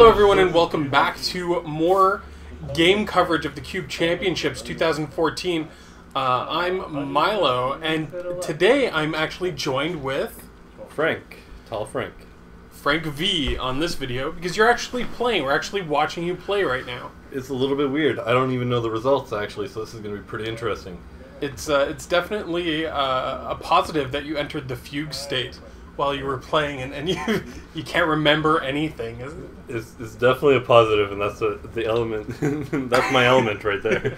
Hello everyone and welcome back to more game coverage of the Cube Championships 2014. I'm Milo, and today I'm actually joined with Frank. Tall Frank. Frank V on this video, because you're actually playing. We're actually watching you play right now. It's a little bit weird. I don't even know the results actually, so this is going to be pretty interesting. It's definitely a positive that you entered the fugue state while you were playing, and you can't remember anything, is it? It's definitely a positive, and that's the element. That's my element right there.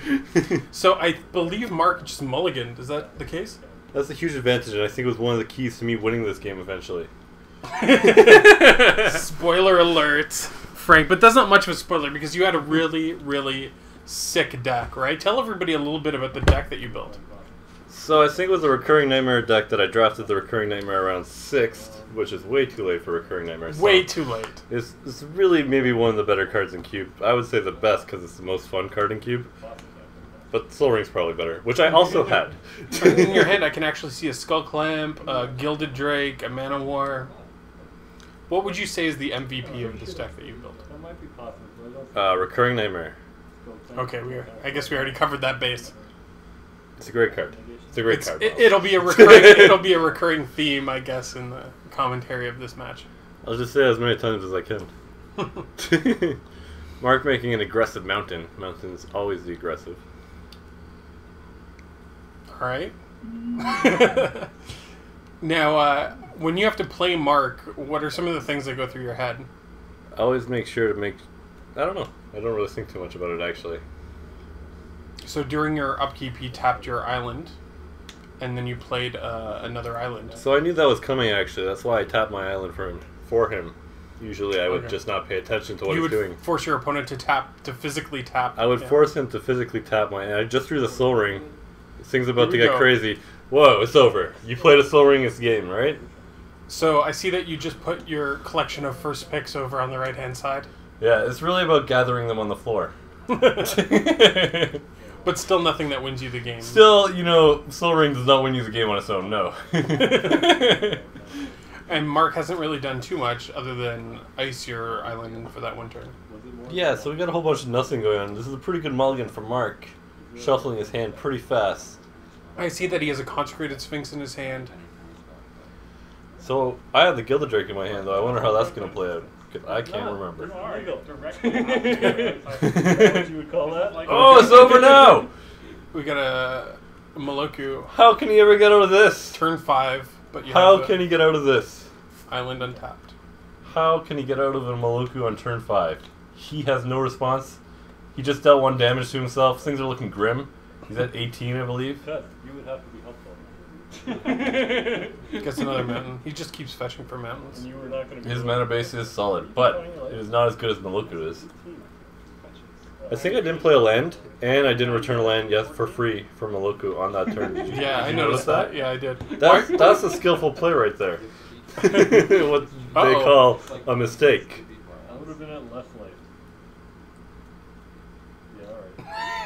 So I believe Marc just mulliganed. Is that the case? That's a huge advantage, and I think it was one of the keys to me winning this game eventually. Spoiler alert, Frank, but that's not much of a spoiler because you had a really, really sick deck, right? Tell everybody a little bit about the deck that you built. So I think it was a Recurring Nightmare deck that I drafted the Recurring Nightmare around 6th, which is way too late for Recurring Nightmare. Way too late. It's really maybe one of the better cards in Cube. I would say the best because it's the most fun card in Cube. But Soul Ring's probably better, which I also had. In your hand, I can actually see a Skull Clamp, a Gilded Drake, a Mana War. What would you say is the MVP of this deck that you built? Recurring Nightmare. Okay, I guess we already covered that base. It's a great card. It's a great card. It'll be a recurring. It'll be a recurring theme, I guess, in the commentary of this match. I'll just say as many times as I can. Marc making an aggressive mountain. Mountain's always the aggressive. All right. Now, when you have to play Marc, what are some of the things that go through your head? I always make sure to make... I don't know. I don't really think too much about it, actually. So during your upkeep, you tapped your island, and then you played another island. So I knew that was coming, actually. That's why I tapped my island for him. Usually I would just not pay attention to what he's doing. You would force your opponent to physically tap. I would force him to physically tap my... And I just threw the Soul Ring. Things about to get crazy. Whoa, it's over. You played a Soul Ring this game, right? So I see that you just put your collection of first picks over on the right-hand side. Yeah, it's really about gathering them on the floor. But still nothing that wins you the game. Still, you know, Soul Ring does not win you the game on its own, no. And Marc hasn't really done too much other than ice your island for that one turn. Yeah, so we got a whole bunch of nothing going on. This is a pretty good mulligan for Marc. Shuffling his hand pretty fast. I see that he has a Consecrated Sphinx in his hand. So, I have the Gilded Drake in my hand, though. I wonder how that's going to play out. Because I can't remember. Oh, it's over now! We got a Maloku. How can he ever get out of this? Turn 5, but you How have can he get out of this? Island untapped. How can he get out of a Maloku on turn 5? He has no response. He just dealt 1 damage to himself. Things are looking grim. He's at 18, I believe. You would have to be helpful. Gets another mountain. He just keeps fetching for mountains. And you were not going to His mana base is solid, but it is not as good as Maloku is. I think I didn't play a land, and I didn't return a land yet for free for Maloku on that turn. Did you, Yeah, I noticed that. Yeah, I did. That's a skillful play right there. What they call a mistake. I would have been at left lane. Yeah,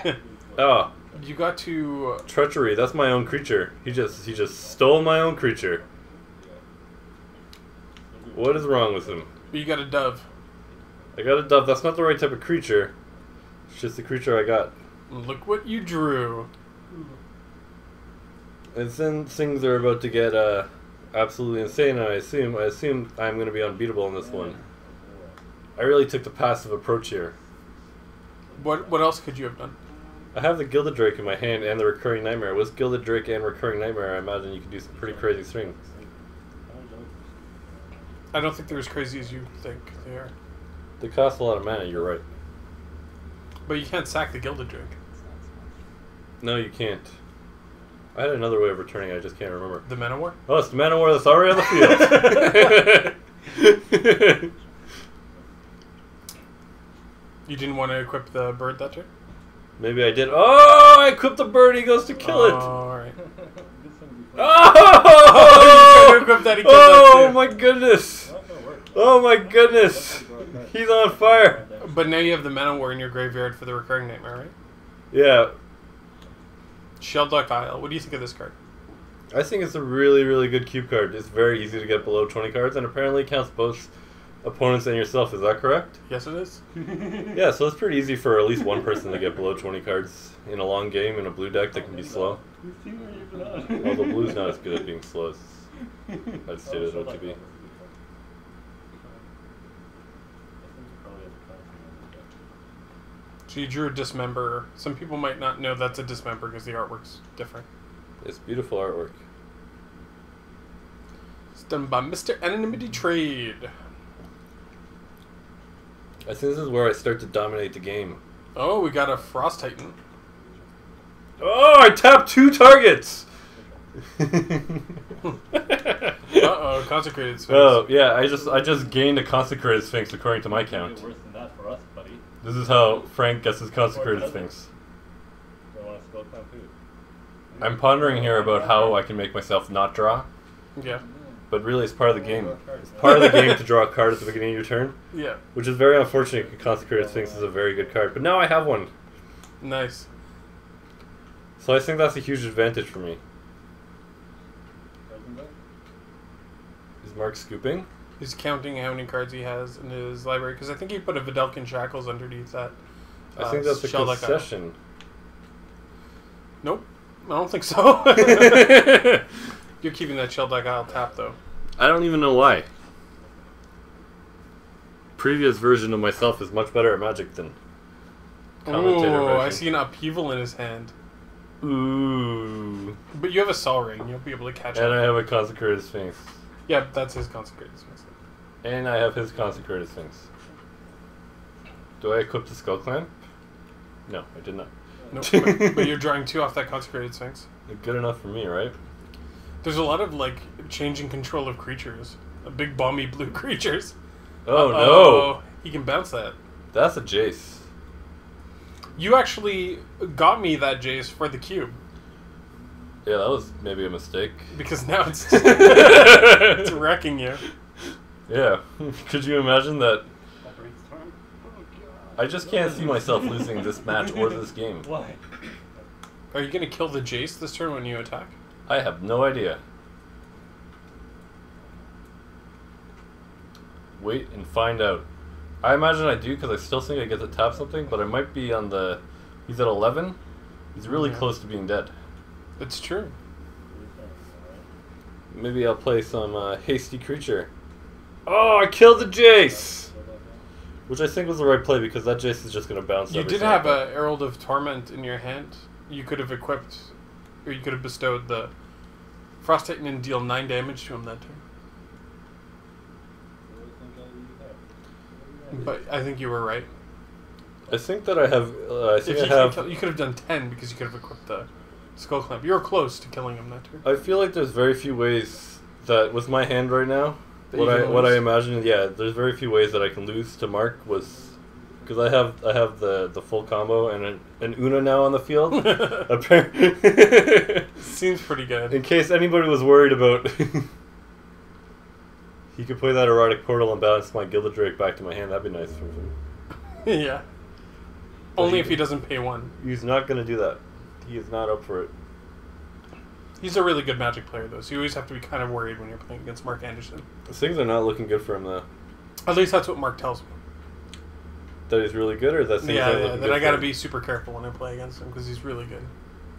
alright. Oh. You got to... Treachery, that's my own creature. He just stole my own creature. What is wrong with him? You got a dove. I got a dove. That's not the right type of creature. It's just the creature I got. Look what you drew. And then things are about to get absolutely insane, and I assume I'm going to be unbeatable in this one. I really took the passive approach here. What else could you have done? I have the Gilded Drake in my hand and the Recurring Nightmare. With Gilded Drake and Recurring Nightmare, I imagine you could do some pretty crazy things. I don't think they're as crazy as you think they are. They cost a lot of mana, you're right. But you can't sack the Gilded Drake. No, you can't. I had another way of returning, I just can't remember. The Mana War? Oh, it's the Mana War that's already on the field. You didn't want to equip the bird that turn? Maybe I did. Oh, I equipped the bird, he goes to kill it. Alright. Oh my goodness. Oh my goodness. He's on fire. But now you have the Mana War in your graveyard for the Recurring Nightmare, right? Yeah. Shellduck Isle. What do you think of this card? I think it's a really, really good cube card. It's very easy to get below 20 cards, and apparently counts both opponents and yourself. Is that correct? Yes, it is. Yeah, so it's pretty easy for at least one person to get below 20 cards in a long game in a blue deck that can be slow. Although blue's not as good at being slow as I'd stated it to be. So you drew a dismember. Some people might not know that's a dismember because the artwork's different. It's beautiful artwork. It's done by Mr. Anonymity Trade. I think this is where I start to dominate the game. Oh, we got a Frost Titan. Oh, I tapped 2 targets! Uh-oh, Consecrated Sphinx. Oh, yeah, I just gained a Consecrated Sphinx according to my count. Worse than that for us, buddy. This is how Frank gets his Consecrated Sphinx. Don't want to spell count too. I'm pondering here about how I can make myself not draw, Yeah. but really it's part of the game. It's part of the game to draw a card at the beginning of your turn, Yeah. which is very unfortunate because Consecrated Sphinx is a very good card. But now I have one, Nice. so I think that's a huge advantage for me. Is Mark scooping? He's counting how many cards he has in his library because I think he put a Videlkin Shackles underneath that. I think that's a Shell Deck concession. Nope. I don't think so. You're keeping that Shell Deck Isle tapped, though. I don't even know why. Previous version of myself is much better at Magic than commentator Ooh, version. I see an upheaval in his hand. Ooh. But you have a Sol Ring. You'll be able to catch And up. I have a Consecrated Sphinx. Yeah, that's his Consecrated Sphinx. And I have his Consecrated Sphinx. Do I equip the Skull Clamp? No, I did not. Nope. But you're drawing 2 off that Consecrated Sphinx. Good enough for me, right? There's a lot of, like, changing control of creatures. Big, bomby blue creatures. Oh no! He can bounce that. That's a Jace. You actually got me that Jace for the cube. Yeah, that was maybe a mistake. Because now it's it's wrecking you. Yeah. Could you imagine that? Operates turn? Oh, God. I just can't see myself losing this match or this game. Why? Are you going to kill the Jace this turn when you attack? I have no idea. Wait and find out. I imagine I do because I still think I get to tap something, but I might be on the... He's at 11. He's really close to being dead. It's true. Maybe I'll play some Hasty Creature. Oh, I killed the Jace! Which I think was the right play because that Jace is just going to bounce. You did have a Herald of Torment in your hand. You could have equipped, or you could have bestowed the Frost Titan and deal 9 damage to him that turn. But I think you were right. I think that I have... You could have done 10 because you could have equipped the Skull Clamp. You were close to killing him that turn. I feel like there's very few ways that, with my hand right now, That you can what I lose. imagine, yeah, there's very few ways that I can lose to Mark was... Because I have the full combo and an Una now on the field. Seems pretty good. In case anybody was worried about... He could play that Erotic Portal and bounce my Gilded Drake back to my hand. That'd be nice for him. Yeah. Only if he doesn't pay 1. He's not going to do that. He is not up for it. He's a really good Magic player, though, so you always have to be kind of worried when you're playing against Mark Anderson. Things are not looking good for him, though. At least that's what Mark tells me. That he's really good, or that things Yeah, aren't looking that good I for gotta him? be super careful when I play against him, because he's really good.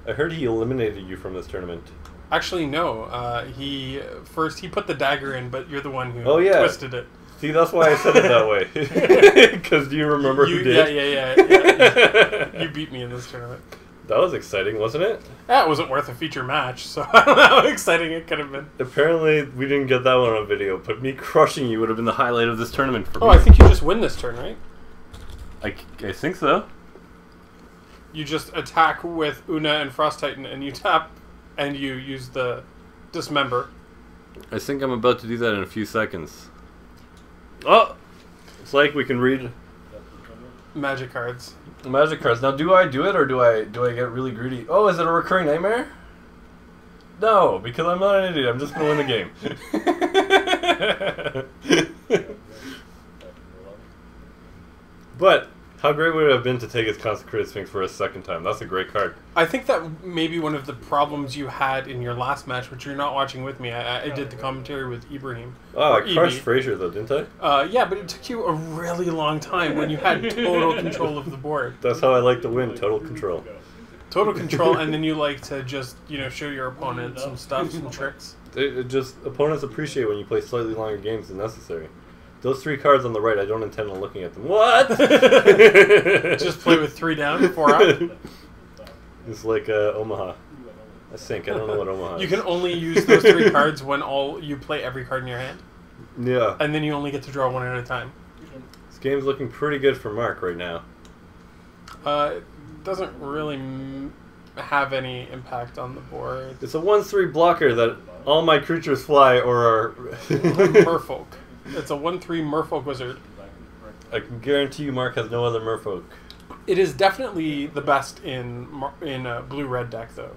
I heard he eliminated you from this tournament. Actually, no. He put the dagger in, but you're the one who twisted it. See, that's why I said it that way. Because do you remember who did? Yeah. You beat me in this tournament. That was exciting, wasn't it? That wasn't worth a feature match, so I don't know how exciting it could have been. Apparently, we didn't get that one on video, but me crushing you would have been the highlight of this tournament for me. Oh, I think you just win this turn, right? I think so. You just attack with Una and Frost Titan, and you tap, and you use the Dismember. I think I'm about to do that in a few seconds. Oh! It's like we can read Magic cards. Magic cards. Now, do I do it, or do I get really greedy? Oh, is it a recurring nightmare? No, because I'm not an idiot. I'm just going to win the game. But How great would it have been to take his Consecrated Sphinx for a second time? That's a great card. I think that may be one of the problems you had in your last match, which you're not watching with me. I did the commentary with Ibrahim. Oh, I crushed Ebi. Frazier though, didn't I? Yeah, but it took you a really long time when you had total control of the board. That's how I like to win, total control. Total control, and then you like to just, show your opponent some stuff, some tricks. It just, opponents appreciate when you play slightly longer games than necessary. Those 3 cards on the right, I don't intend on looking at them. What? Just play with 3 down, 4 up. It's like Omaha. I think. I don't know what Omaha is. You can only use those 3 cards when you play every card in your hand. Yeah. And then you only get to draw 1 at a time. This game's looking pretty good for Marc right now. It doesn't really have any impact on the board. It's a 1/3 blocker that all my creatures fly or are... Merfolk. It's a 1/3 Merfolk wizard. I can guarantee you Marc has no other Merfolk. It is definitely the best in blue-red deck, though.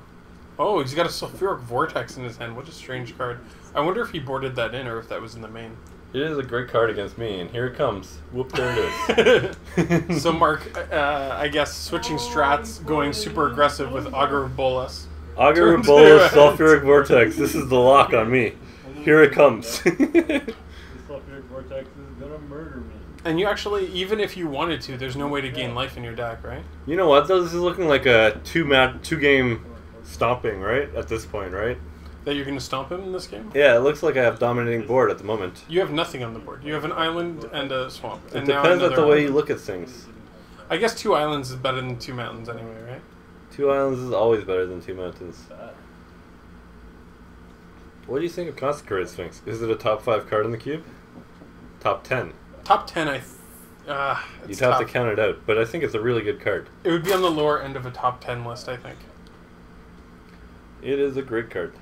Oh, he's got a Sulfuric Vortex in his hand. What a strange card. I wonder if he boarded that in or if that was in the main. It is a great card against me, and here it comes. Whoop, there it is. So, Marc, I guess switching strats, going super aggressive with Aggro Bolas. Aggro Bolas, Sulfuric Vortex. This is the lock on me. Here it comes. This Sulfuric Vortex is gonna murder me. And you actually, even if you wanted to, there's no way to gain life in your deck, right? You know what, though? This is looking like a two-game stomping, right? At this point, right? That you're going to stomp him in this game? Yeah, it looks like I have dominating board at the moment. You have nothing on the board. You have an island and a swamp. It And now depends on another the way island. you look at things. I guess 2 islands is better than 2 mountains anyway, right? 2 islands is always better than 2 mountains. What do you think of Consecrated Sphinx? Is it a top 5 card in the cube? Top 10. Top 10, You'd have to count it out, but I think it's a really good card. It would be on the lower end of a top 10 list, I think. It is a great card.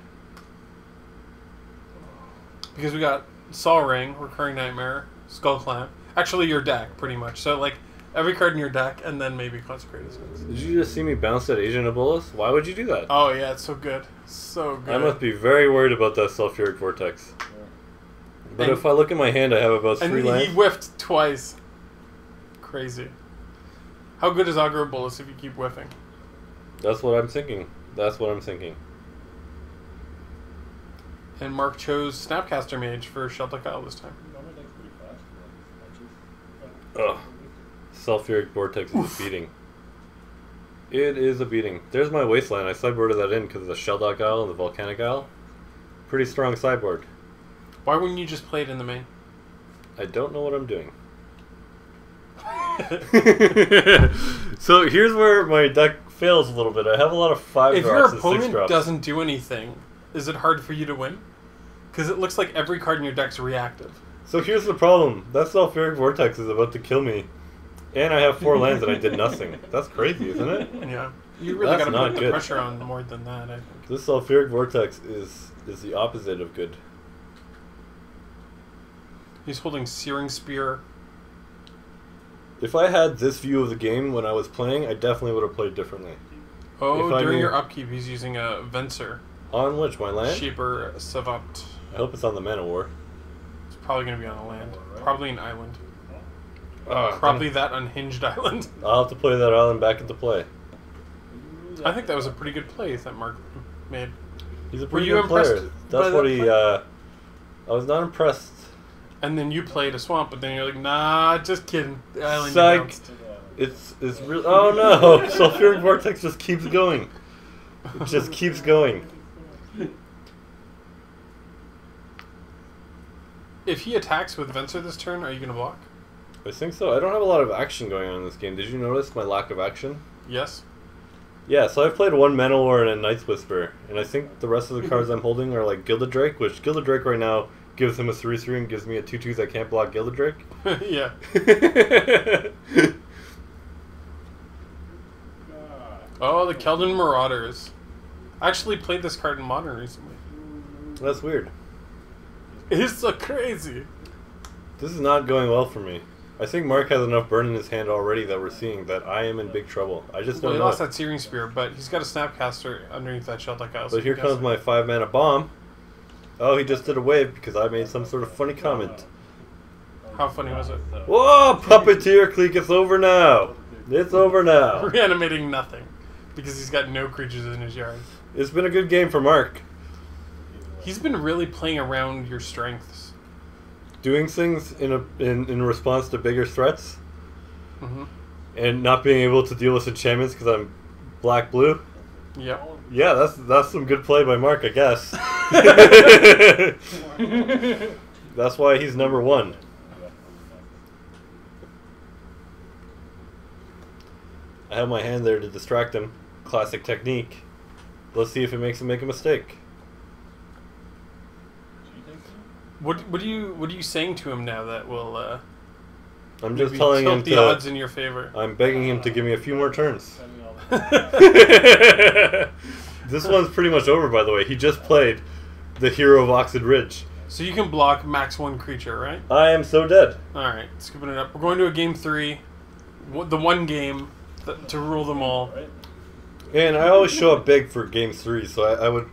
Because we got Sol Ring, Recurring Nightmare, Skull Clamp. Actually, your deck, pretty much. So, like, every card in your deck, and then maybe Consecrated Sphinx. Did you just see me bounce that Asian Ebolas? Why would you do that? Oh, yeah, it's so good. So good. I must be very worried about that Sulfuric Vortex. But And- if I look at my hand, I have about 3 And lands. he whiffed twice. Crazy. How good is Aggro Bolus if you keep whiffing? That's what I'm thinking. That's what I'm thinking. And Marc chose Snapcaster Mage for Shelter Isle this time. Ugh. Sulfuric Vortex is a beating. It is a beating. There's my Wasteland. I sideboarded that in because of the Sheldock Isle and the Volcanic Isle. Pretty strong sideboard. Why wouldn't you just play it in the main? I don't know what I'm doing. So here's where my deck fails a little bit. I have a lot of 5 If your drops and 6 opponent drops. doesn't do anything, is it hard for you to win? Because it looks like every card in your deck's reactive. So here's the problem. That Sulfuric Vortex is about to kill me. And I have 4 lands and I did nothing. That's crazy, isn't it? Yeah. You really That's got to not put the good. pressure on more than that, I think. This Sulfuric Vortex is the opposite of good. He's holding Searing Spear. If I had this view of the game when I was playing, I definitely would have played differently. Oh, If I during knew- your upkeep, he's using a Venser. On which, my land? Shaper Savant. I hope it's on the Mana War. It's probably going to be on a land. Probably an island. Ah, Probably that unhinged island. I'll have to play that island back into play. I think that was a pretty good play that Marc made. He's a Were pretty you good player. impressed That's by what that he, play? I was not impressed. And then you played a swamp, but then you're like, nah, just kidding. The island you Psych. bounced. It's real. Oh no! Sulfuric Vortex just keeps going. It just keeps going. If he attacks with Venser this turn, are you going to block? I think so. I don't have a lot of action going on in this game. Did you notice my lack of action? Yes. Yeah, so I've played 1 Mana War and a Night's Whisper, and I think the rest of the cards I'm holding are like Gilded Drake, which Gilded Drake right now gives him a 3/3 and gives me a 2/2 that can't block Gilded Drake. Yeah. Oh, the Keldon Marauders. I actually played this card in Modern recently. That's weird. It's so crazy. This is not going well for me. I think Marc has enough burn in his hand already that we're seeing that I am in big trouble. I just Well, don't he know. lost that Searing Spear, but he's got a Snapcaster underneath that Shelter Isle. But here comes my 5 mana bomb. Oh, he just did a wave because I made some sort of funny comment. How funny was it? Whoa, puppeteer clique, it's over now. It's over now. Reanimating nothing. Because he's got no creatures in his yard. It's been a good game for Marc. He's been really playing around your strengths. Doing things in response to bigger threats. Mm-hmm. And not being able to deal with enchantments because I'm black-blue. Yep. Yeah, that's some good play by Marc, I guess. That's why he's number 1. I have my hand there to distract him. Classic technique. Let's see if it makes him make a mistake. What are you saying to him now that will I'm just maybe telling him tilt the odds in your favor? I'm begging him to give me a few more turns. This one's pretty much over, by the way. He just played the Hero of Oxid Ridge. So you can block max 1 creature, right? I am so dead. Alright, skipping it up. We're going to a game 3. The one game to rule them all. And I always show up big for game 3, so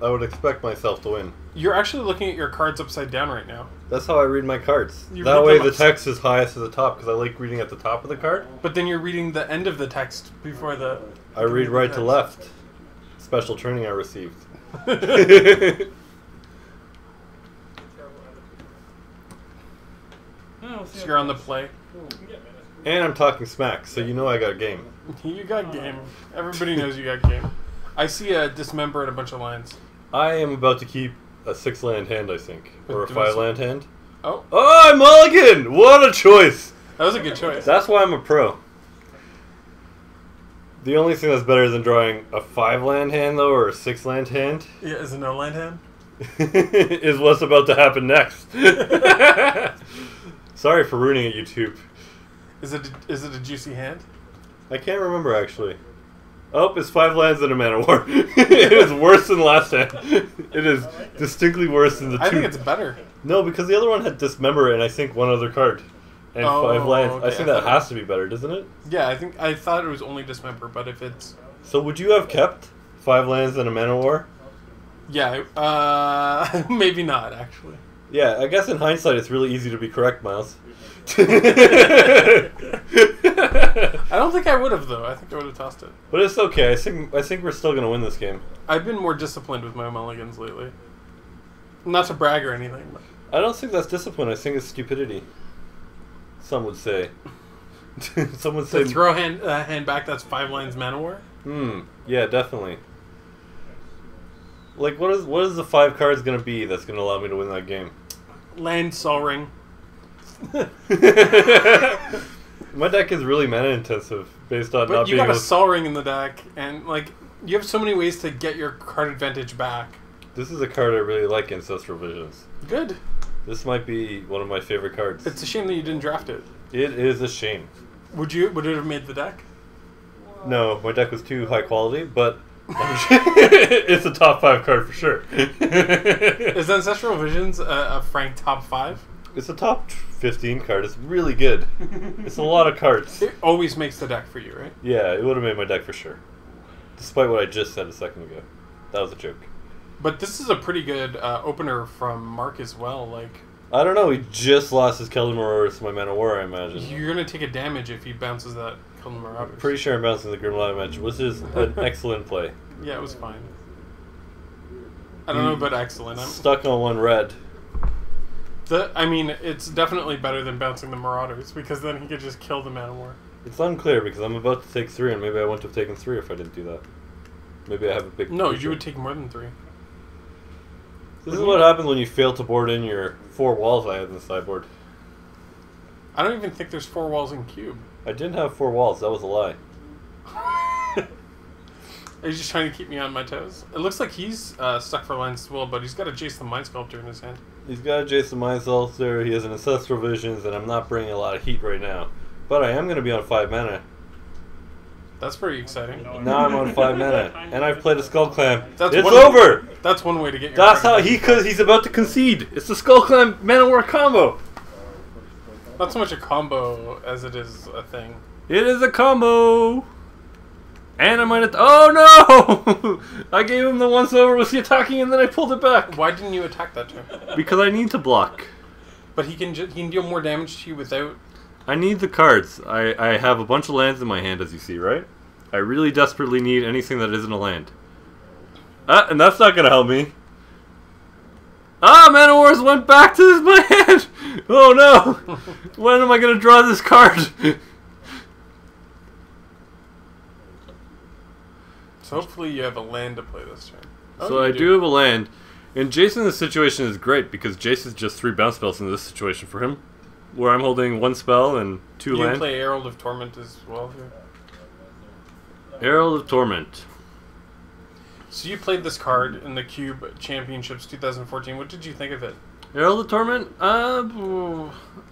I would expect myself to win. You're actually looking at your cards upside down right now. That's how I read my cards. You That read way them the text is highest at the top, because I like reading at the top of the card. But then you're reading the end of the text before the... I read right to left. Special training I received. So you're on the play. And I'm talking smack, so you know I got game. You got game. Everybody knows you got game. I see a dismember and a bunch of lines. I am about to keep a 6-land hand, I think. Or a 5-land hand. Oh. Oh, I'm mulligan! What a choice! That was a good choice. That's why I'm a pro. The only thing that's better than drawing a 5-land hand, though, or a 6-land hand... Yeah, is it no land hand? is what's about to happen next. Sorry for ruining it, YouTube. Is it a juicy hand? I can't remember, actually. Oh, it's 5 lands and a mana war. It is worse than last hand. It is distinctly worse than the 2. I think it's better. No, because the other one had Dismember and I think one other card. And 5 lands. Okay. I think that has to be better, doesn't it? Yeah, I thought it was only dismember, but if it's... So would you have kept 5 lands and a mana war? Yeah, maybe not, actually. Yeah, I guess in hindsight it's really easy to be correct, Miles. I don't think I would have, though. I think I would have tossed it. But it's okay. I think we're still going to win this game. I've been more disciplined with my mulligans lately. Not to brag or anything. But... I don't think that's discipline. I think it's stupidity. Some would say. Some would say... To throw a hand back, that's 5 lines mana war? Yeah, definitely. Like, what is the 5 cards going to be that's going to allow me to win that game? Land, Sol Ring. My deck is really mana intensive based on but not you being got a Sol Ring in the deck, and like you have so many ways to get your card advantage back. This is a card I really like, Ancestral Visions. Good. This might be one of my favorite cards. It's a shame that you didn't draft it. It is a shame. Would it have made the deck? No, my deck was too high quality, but it's a top 5 card for sure. Is Ancestral Visions a Frank top 5? It's a top 15 card. It's really good. It's a lot of cards. It always makes the deck for you, right? Yeah, it would have made my deck for sure. Despite what I just said a second ago. That was a joke. But this is a pretty good opener from Marc as well. Like, I don't know. He just lost his Keldon Marauders to my Mana War, I imagine. you're going to take a damage if he bounces that Keldon Marauders. Pretty sure I'm bouncing the Grim Lava, which is an excellent play. Yeah, it was fine. I don't know about excellent. Stuck on 1 red. I mean, it's definitely better than bouncing the Marauders, because then he could just kill the Mana War. It's unclear, because I'm about to take 3, and maybe I wouldn't have taken 3 if I didn't do that. Maybe I have a big... No, creature. you would take more than 3. This is what happens when you fail to board in your 4 walls I had in the sideboard. I don't even think there's 4 walls in Cube. I didn't have 4 walls, that was a lie. Are you just trying to keep me on my toes? It looks like he's stuck for Lance Will, but he's got a Jace the Mind Sculptor in his hand. He's got a Jason Mind Sculptor, he has an Ancestral Visions, and I'm not bringing a lot of heat right now. But I am going to be on 5 mana. That's pretty exciting. Now I'm on 5 mana, and I've played a Skull Clan. That's It's one- over! That's one way to get your That's card how back. because he's about to concede. It's the Skull Clan Mana War combo. Not so much a combo as it is a thing. It is a combo. And I might have... Oh no! I gave him the once over with the attacking and then I pulled it back. Why didn't you attack that turn? Because I need to block. But he can deal more damage to you without. I need the cards. I have a bunch of lands in my hand, as you see, right? I really desperately need anything that isn't a land. And that's not gonna help me. Mana Wars went back to my hand! Oh no! When am I gonna draw this card? So hopefully you have a land to play this turn. So I do have a land. And Jason, this situation is great because Jason's just 3 bounce spells in this situation for him. Where I'm holding 1 spell and 2 land. You play Herald of Torment as well here. Herald of Torment. So you played this card in the Cube Championships 2014. What did you think of it? Herald of Torment? I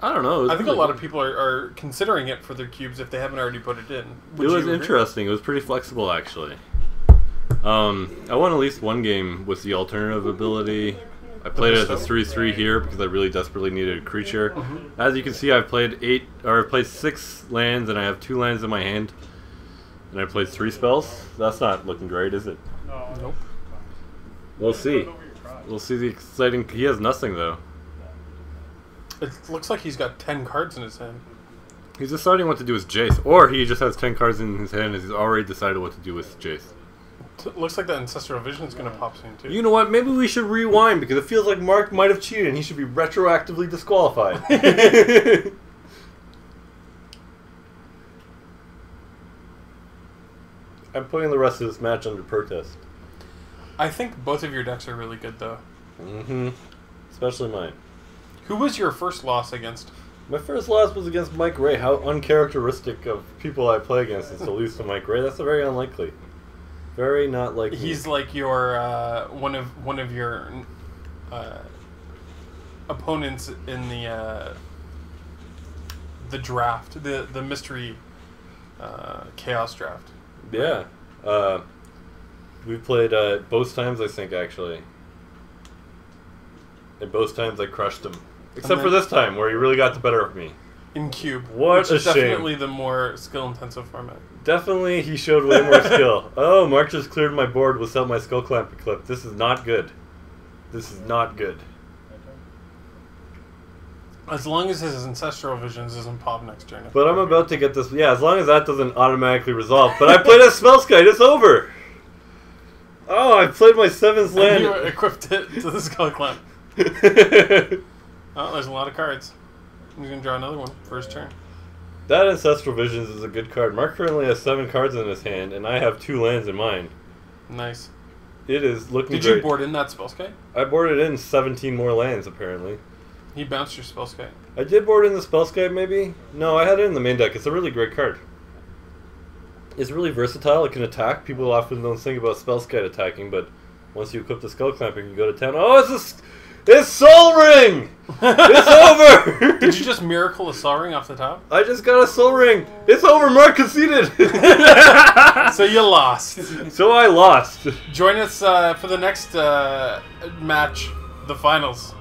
don't know. I think a lot of people are considering it for their cubes if they haven't already put it in. It was interesting. It was pretty flexible, actually. I won at least 1 game with the alternative ability. I played it as a 3/3 here because I really desperately needed a creature. As you can see, I've played 6 lands and I have 2 lands in my hand. And I played 3 spells. That's not looking great, is it? Nope. We'll see. We'll see the exciting... He has nothing, though. It looks like he's got 10 cards in his hand. He's deciding what to do with Jace. Or he just has 10 cards in his hand and he's already decided what to do with Jace. It looks like that Ancestral Vision is going to pop soon, too. You know what? Maybe we should rewind because it feels like Marc might have cheated and he should be retroactively disqualified. I'm putting the rest of this match under protest. I think both of your decks are really good, though. Especially mine. Who was your first loss against? My first loss was against Mike Ray. How uncharacteristic of people I play against is to lose to Mike Ray. That's very unlikely. Very not likely. He's like your one of your opponents in the draft, the mystery chaos draft. Yeah. We played both times, I think, actually. And both times I crushed him. Except for this time, where he really got the better of me. In Cube. What which a is shame. Definitely the more skill-intensive format. Definitely, he showed way more skill. Oh, Marc just cleared my board without my Skull Clamp equipped. This is not good. This is not good. As long as his Ancestral Visions doesn't pop next turn. But I'm about to get this... Yeah, as long as that doesn't automatically resolve. But I played a Spellskite. It's over. Oh, I played my 7th land. And you equipped it to the Skull Clamp. Oh, there's a lot of cards. He's going to draw another one for his turn. That Ancestral Visions is a good card. Marc currently has 7 cards in his hand, and I have 2 lands in mine. Nice. It is looking great. Did you board in that Spellskite? I boarded in 17 more lands, apparently. He bounced your Spellskite. I did board in the Spellskite, maybe? No, I had it in the main deck. It's a really great card. It's really versatile. It can attack. People often don't think about Spellskite attacking, but once you equip the Skull Clamp, you can go to town. Oh, it's Soul Ring! It's over! Did you just miracle a Sol Ring off the top? I just got a Soul Ring. It's over. Marc conceded. So you lost. So I lost. Join us for the next match, the finals.